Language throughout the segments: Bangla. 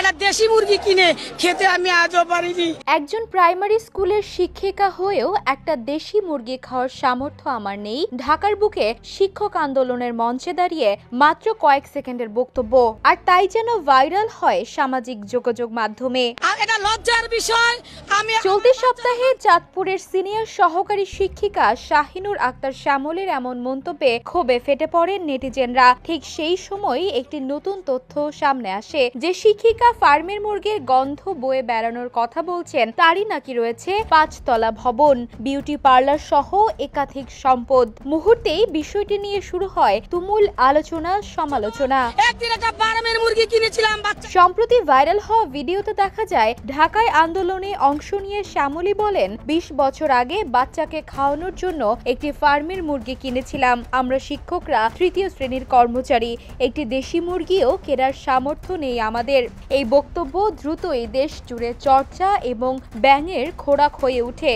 একটা দেশি মুরগি কিনে খেতে আমি আজও পারিনি। একজন প্রাইমারি স্কুলের শিক্ষিকা হয়েও একটা দেশি মুরগি খাওয়ার সামর্থ্য আমার নেই, ঢাকার বুকে শিক্ষক আন্দোলনের মঞ্চে দাঁড়িয়ে মাত্র কয়েক সেকেন্ডের বক্তব্য, আর তাই যেন ভাইরাল হয় সামাজিক যোগাযোগ মাধ্যমে। এটা লজ্জার বিষয়। চলতি সপ্তাহে চাঁদপুরের সিনিয়র সহকারী শিক্ষিকা শাহিনুর আক্তার শ্যামলের এমন মন্তব্যে ক্ষোভে ফেটে পড়েন নেটিজেনরা। ঠিক সেই সময় একটি নতুন তথ্য সামনে আসে যে শিক্ষিকা ফার্মের মুরগির গন্ধ বয়ে বেড়ানোর কথা বলছেন, তারই নাকি রয়েছে 5 তলা ভবন, বিউটি পার্লার সহ একাধিক সম্পদ। মুহূর্তেই বিষয়টি নিয়ে শুরু হয় তুমুল আলোচনা সমালোচনা। একদিন একটা ফার্মের মুরগি কিনেছিলাম। সম্প্রতি ভাইরাল হওয়া ভিডিওতে দেখা যায় ঢাকায় আন্দোলনে অংশ নিয়ে শ্যামলী বলেন, 20 বছর আগে বাচ্চাকে খাওয়ানোর জন্য একটি ফার্মের মুরগি কিনেছিলাম। আমরা শিক্ষকরা 3য় শ্রেণীর কর্মচারী, একটি দেশি মুরগিও কেনার সামর্থ্য নেই আমাদের। এই বক্তব্য দ্রুতই দেশ জুড়ে চর্চা এবং ব্যাঙের খোরাক হয়ে ওঠে।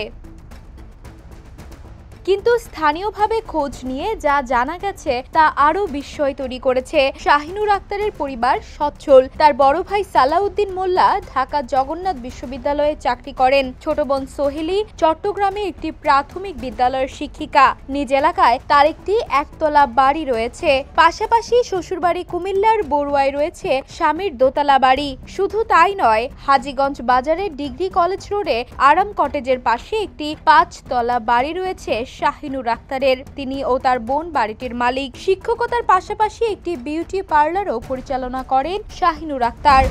কিন্তু স্থানীয়ভাবে খোঁজ নিয়ে যা জানা গেছে তা আরো বিস্ময় তৈরি করেছে। শাহিনুর আক্তারের পরিবার সচ্ছল। তার বড় ভাই সালাউদ্দিন মোল্লা ঢাকা জগন্নাথ বিশ্ববিদ্যালয়ে চাকরি করেন। ছোট বোন সোহেলি চট্টগ্রামে একটি প্রাথমিক বিদ্যালয়ের শিক্ষিকা। নিজ এলাকায় তার একটি একতলা বাড়ি রয়েছে। পাশাপাশি শ্বশুরবাড়ি কুমিল্লার বড়ুয়ায় রয়েছে স্বামীর দোতলা বাড়ি। শুধু তাই নয়, হাজীগঞ্জ বাজারের ডিগ্রি কলেজ রোডে আরাম কটেজের পাশে একটি 5 তলা বাড়ি রয়েছে শাহিনুর আক্তারের। তিনি ও তার বোন বাড়িটির মালিক। শিক্ষকতার পাশাপাশি একটি বিউটি পার্লারও পরিচালনা করেন শাহিনুর আক্তার।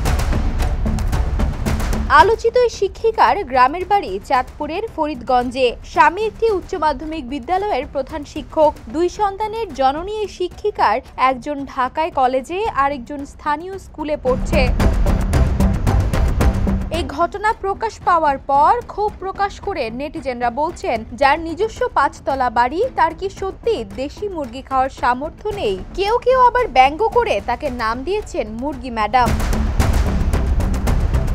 আলোচিত এই শিক্ষিকার গ্রামের বাড়ি চাঁদপুরের ফরিদগঞ্জে। স্বামী একটি উচ্চ মাধ্যমিক বিদ্যালয়ের প্রধান শিক্ষক। 2 সন্তানের জননী এই শিক্ষিকার একজন ঢাকায় কলেজে আর একজন স্থানীয় স্কুলে পড়ছে। এই ঘটনা প্রকাশ পাওয়ার পর ক্ষোভ প্রকাশ করে নেটিজেনরা বলছেন, যার নিজস্ব 5 তলা বাড়ি তার কি সত্যি দেশি মুরগি খাওয়ার সামর্থ্য নেই? কেউ কেউ আবার ব্যঙ্গ করে তাকে নাম দিয়েছেন মুরগি ম্যাডাম।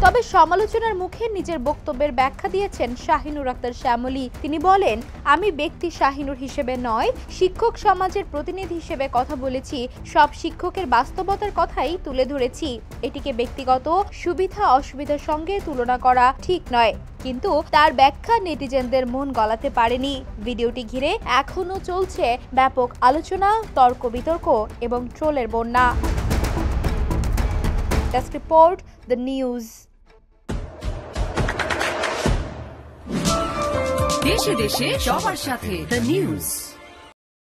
তবে সমালোচনার মুখে নিজের বক্তব্যের ব্যাখ্যা দিয়েছেন শাহিনুর আক্তার শ্যামলী। তিনি বলেন, আমি ব্যক্তি শাহিনুর হিসেবে নয়, শিক্ষক সমাজের প্রতিনিধি হিসেবে কথা বলেছি। সব শিক্ষকের বাস্তবতার কথাই তুলে ধরেছি। এটিকে ব্যক্তিগত সুবিধা অসুবিধার সঙ্গে তুলনা করা ঠিক নয়। কিন্তু তার ব্যাখ্যা নেটিজেনদের মন গলাতে পারেনি। ভিডিওটি ঘিরে এখনো চলছে ব্যাপক আলোচনা, তর্ক বিতর্ক এবং ট্রোলের বন্যা। Desk report, the news. দেশে দেশে সবার সাথে দ্য নিউজ।